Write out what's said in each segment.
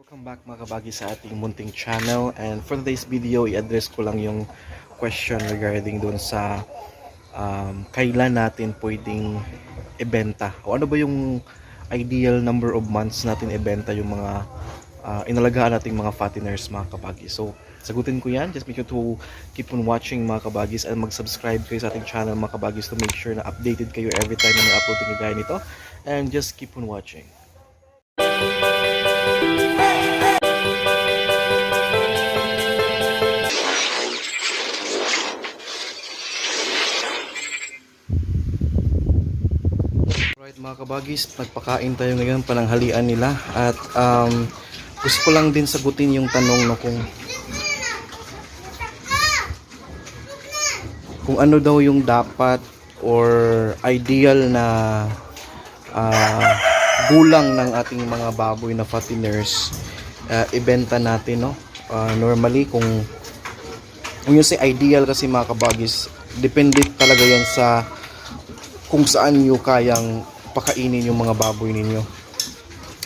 Welcome back mga kabagi sa ating munting channel, and for today's video i-address ko lang yung question regarding dun sa kailan natin pwedeng ibenta o ano ba yung ideal number of months natin ibenta yung mga inalagaan nating mga fatteners mga kabagi. So sagutin ko yan. Just make sure to keep on watching mga kabagis and mag-subscribe kayo sa ating channel mga kabagis to make sure na updated kayo every time na may upload yung gaya nito, and just keep on watching. Right mga kabagis, nagpakain tayo ngayon, pananghalian nila, at gusto ko lang din sagutin yung tanong no, kung ano daw yung dapat or ideal na gulang ng ating mga baboy na fatteners ibenta natin, no? Normally kung yung say ideal kasi mga kabagis, depende talaga yan sa kung saan nyo kayang pakainin yung mga baboy ninyo.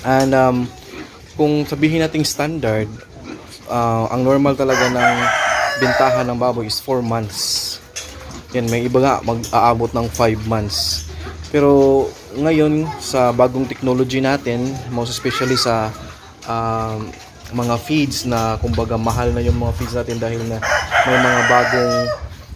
And kung sabihin nating standard, ang normal talaga ng bintahan ng baboy is 4 months. Yan, may iba nga mag-aabot ng 5 months. Pero ngayon sa bagong technology natin, most especially sa mga feeds na kumbaga mahal na yung mga feeds natin dahil na may mga bagong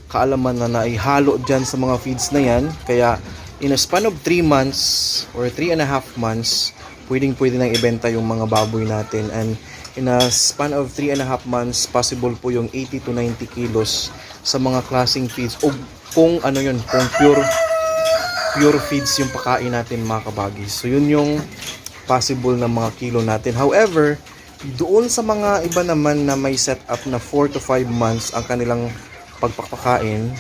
kaalaman na naihalo dyan sa mga feeds na yan. Kaya in a span of 3 months or 3.5 months, pwede nang ibenta yung mga baboy natin. And in a span of 3.5 months, possible po yung 80 to 90 kilos sa mga klaseng feeds. O kung ano yun, kung pure feeds yung pakain natin mga kabagis. So yun yung possible na mga kilo natin. However, doon sa mga iba naman na may setup na 4 to 5 months ang kanilang pagpapakain,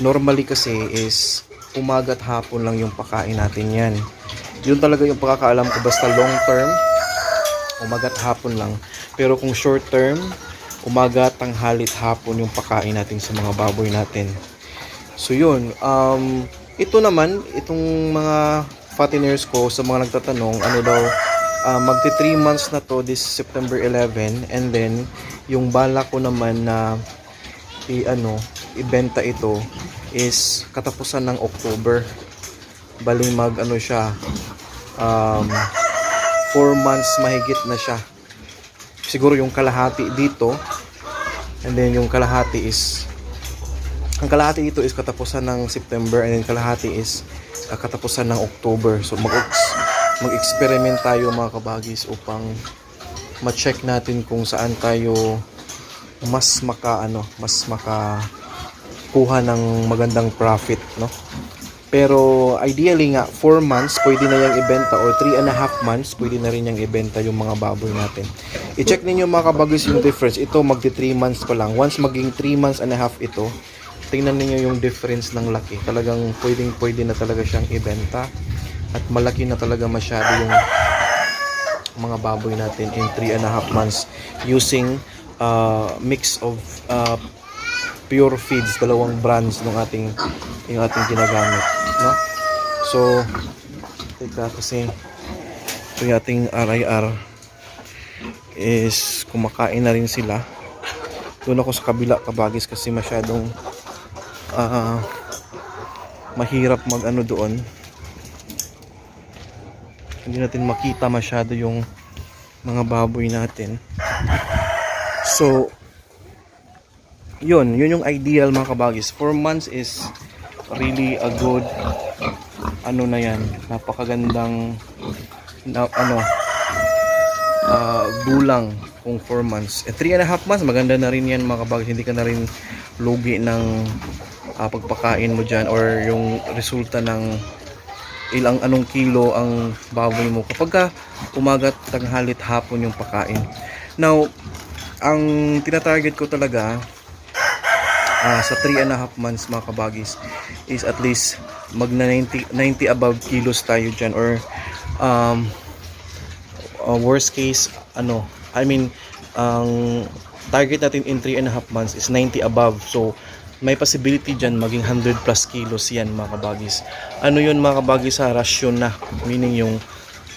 normally kasi is umaga at hapon lang yung pakain natin yan. Yun talaga yung pagkakaalam ko, basta long term, umaga at hapon lang. Pero kung short term, umaga, tanghali at hapon yung pakain natin sa mga baboy natin. So yun, ito naman, itong mga fatteners ko, sa mga nagtatanong, ano daw, magti 3 months na to this September 11, and then yung bala ko naman na ibenta ito is katapusan ng October. Bali siya 4 months mahigit na siya. Siguro yung kalahati dito, and then yung kalahati dito is katapusan ng September, and then kalahati is katapusan ng October. So mag-experiment tayo mga kabagis upang ma-check natin kung saan tayo mas makakuha ng magandang profit, no? Pero ideally nga 4 months pwede na yang ibenta, or 3.5 months pwede na rin yang ibenta yung mga baboy natin. I-check ninyo mga kabagis yung difference. Ito magti 3 months pa lang. Once maging 3 months and a half ito, tingnan niyo yung difference ng laki. Talagang pwede na talaga siyang ibenta, at malaki na talaga masyado yung mga baboy natin in 3.5 months using mix of pure feeds, dalawang brands ng ating ginagamit, no? So teka, kasi ito yung ating RIR is kumakain na rin sila. Doon ako sa kabila kabagis kasi masyadong mahirap doon. Hindi natin makita masyado yung mga baboy natin. So yun yung ideal mga kabagis. 4 months is really a good na yan, napakagandang gulang kung 4 months. 3.5 months maganda na rin yan mga kabagis. Hindi ka na rin lugi ng pagpakain mo dyan, or yung resulta ng anong kilo ang baboy mo kapag umaga, tanghali at hapon yung pakain. Now ang tinatarget ko talaga sa 3.5 months mga kabagis is at least magna 90 above kilos tayo dyan, or worst case ang target natin in 3.5 months is 90 above. So may possibility dyan maging 100 plus kilos yan mga kabagis. Ano yun mga kabagis? Sa rasyon na, meaning yung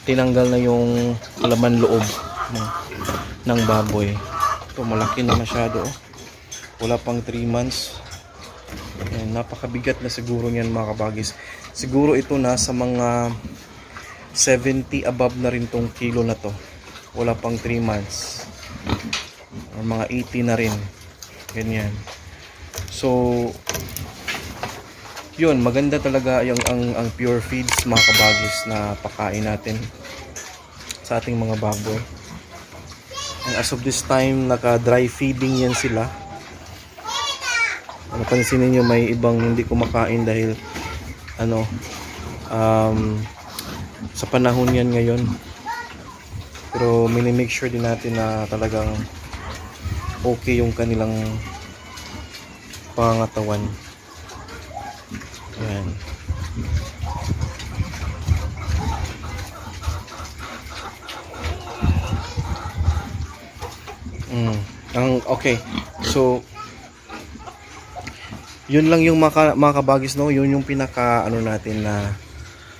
tinanggal na yung laman loob ng baboy. Ito malaki na masyado, oh. Wala pang 3 months. Ayan, napakabigat na siguro niyan mga kabagis. Siguro ito na sa mga 70 above na rin tong kilo na to. Wala pang 3 months. Or mga 80 na rin. Ganyan. So yun, maganda talaga yung ang pure feeds mga kabagis na pakain natin sa ating mga baboy. And as of this time, naka dry feeding yan sila. Napansin niyo may ibang hindi kumakain dahil sa panahon yan ngayon. Pero mini-make sure din natin na talagang okay yung kanilang pangangatawan. Ayan. Okay. So yun lang yung mga kabagis, no? Yun yung pinaka natin na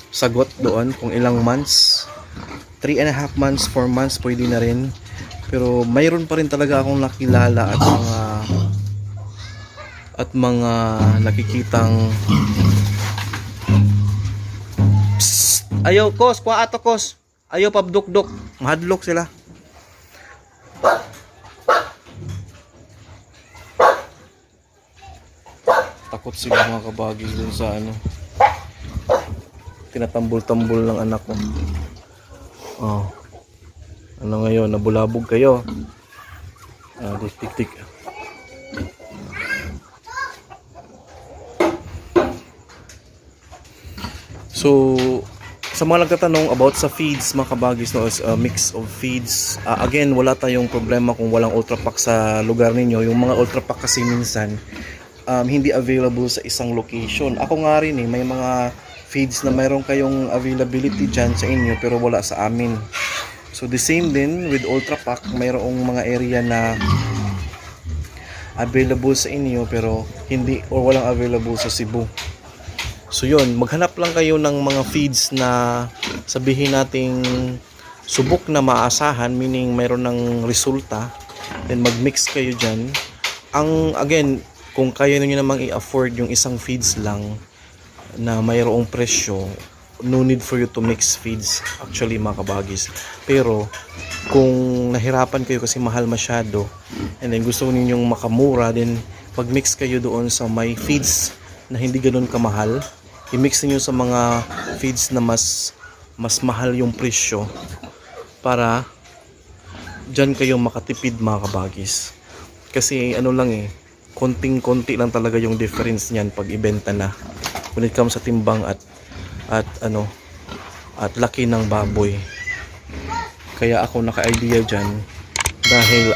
sagot doon kung ilang months. 3.5 months, 4 months pwede na rin. Pero mayroon pa rin talaga akong nakilala at mga nakikitang psst, ayaw kos, kwa ato kos, ayaw pabduk-duk, mahadlok sila. Takot sila mga kabagis dun sa tinatambol-tambol ng anak ko. Oh. Ano ngayon, nabulabog kayo? Tik-tik. So, sa mga nagtatanong about sa feeds mga kabagis, no, is a mix of feeds. Again, wala tayong problema kung walang Ultra Pack sa lugar ninyo. Yung mga Ultra Pack kasi minsan hindi available sa isang location. Ako nga rin may mga feeds na mayroon kayong availability dyan sa inyo pero wala sa amin. So the same din with Ultra Pack, mayroong mga area na available sa inyo pero hindi or walang available sa Cebu. So yun, maghanap lang kayo ng mga feeds na sabihin nating subok na maasahan, meaning mayroon ng resulta, then mag-mix kayo dyan. Again, kung kaya niyo namang i-afford yung isang feeds lang na mayroong presyo, no need for you to mix feeds actually mga kabagis. Pero kung nahirapan kayo kasi mahal masyado and then gusto ninyong makamura, then mag-mix kayo doon sa may feeds na hindi ganoon kamahal. I-mix niyo sa mga feeds na mas mahal yung presyo para dyan kayo makatipid mga kabagis. Kasi konting-konti lang talaga yung difference niyan pag ibenta na when it comes sa timbang at laki ng baboy. Kaya ako naka-idea dyan dahil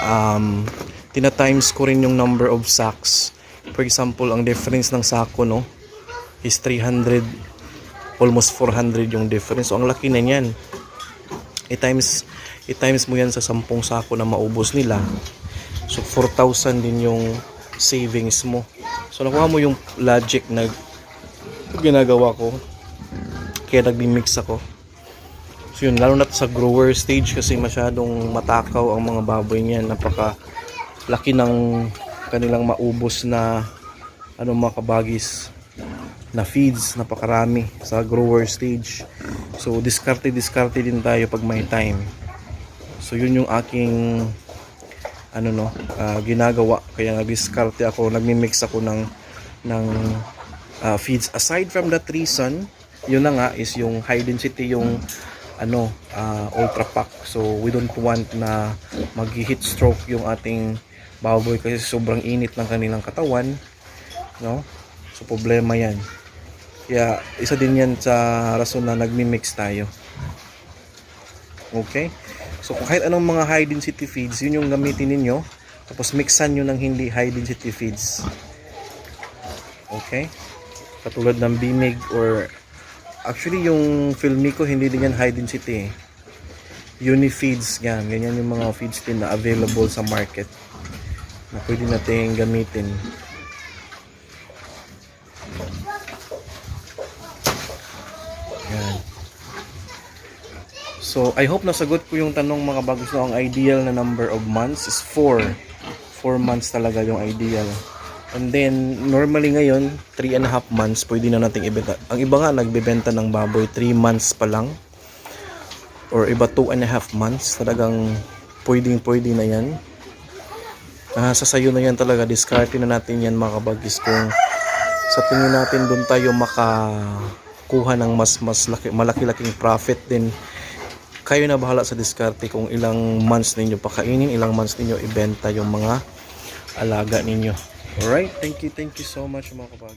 tina-times ko rin yung number of sacks. For example, ang difference ng sako is 300, almost 400 yung difference. So ang laki na niyan. I-times mo yan sa 10 sako na maubos nila. So 4,000 din yung savings mo. So nakuha mo yung logic na ginagawa ko. Kaya nagmi-mix ako. So yun, lalo na sa grower stage kasi masyadong matakaw ang mga baboy niyan. Napaka laki ng kanilang maubos na mga kabagis na feeds, napakarami sa grower stage. So diskarte din tayo pag may time. So yun yung aking ginagawa. Kaya nag-diskarte ako, nagmi-mix ako ng feeds. Aside from that reason, yun na nga is yung high density yung Ultra Pack. So we don't want na mag-heat stroke yung ating baboy kasi sobrang init ng kanilang katawan, no? So problema yan. Kaya isa din yan sa rason na nagmi-mix tayo. Okay? So kung kahit anong mga high density feeds, yun yung gamitin ninyo. Tapos mixan nyo ng hindi high density feeds. Okay? Katulad ng Bimig or actually yung Filmico hindi din yan high density. Unifeeds yan. Ganyan yung mga feeds din na available sa market na pwede natin gamitin. Yan. So So, I hope nasagot ko yung tanong mga bagos. No, ang ideal na number of months is 4. 4 months talaga yung ideal. And then, normally ngayon, 3.5 months, pwede na nating ibenta. Ang iba nga, nagbebenta ng baboy, 3 months pa lang. Or iba, 2.5 months. Talagang pwede na yan. Sa sayo na yan talaga. Discarte na natin yan mga kabagis. Kung sa tingin natin doon tayo makakuha ng mas malaki-laking profit din. Kayo na bahala sa diskarte kung ilang months ninyo pakainin, ilang months ninyo ibenta yung mga alaga ninyo. Alright, thank you so much mga kabagi.